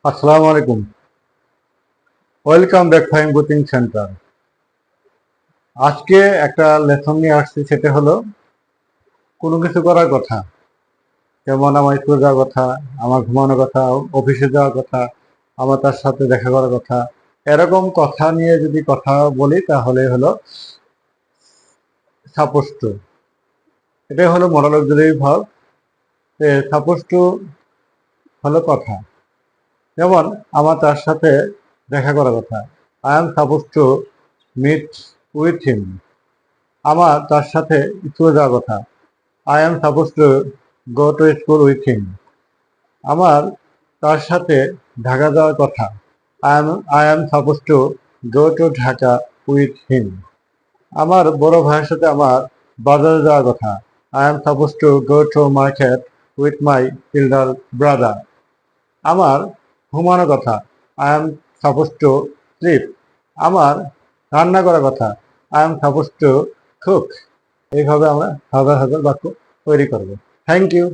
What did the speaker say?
আসসালামু আলাইকুম। Welcome back fine coaching centre. আজকে একটা লেসন নিয়ে আসছি, সেটা হলো কোনো কিছু করার কথা। যেমন আমার স্কুল যাওয়ার কথা, আমার ঘুমানোর কথা, অফিসে যাওয়ার কথা, আমার তার সাথে দেখা করার কথা। এরকম কথা নিয়ে যদি কথা বলি তাহলে হলো সাপোজ টু। এটাই হলো modal auxiliary verb. Suppose to হলো কথা। যেমন আমার তার সাথে দেখা করার কথা, I am suppose to meet with him. আমার তার সাথে স্কুলে যাওয়ার কথা, I am suppose to go to school with him. আমার তার সাথে ঢাকা যাওয়ার কথা, I am suppose to go to Dhaka with him. আমার বড় ভাইয়ের সাথে আমার বাজারে যাওয়ার কথা, I am suppose to go to market with my elder brother. আমার ঘুমানোর কথা, I am suppose to sleep. আমার রান্না করার কথা, I am suppose to cook. এইভাবে আমরা হাজার হাজার বাক্য তৈরি করব। Thank you.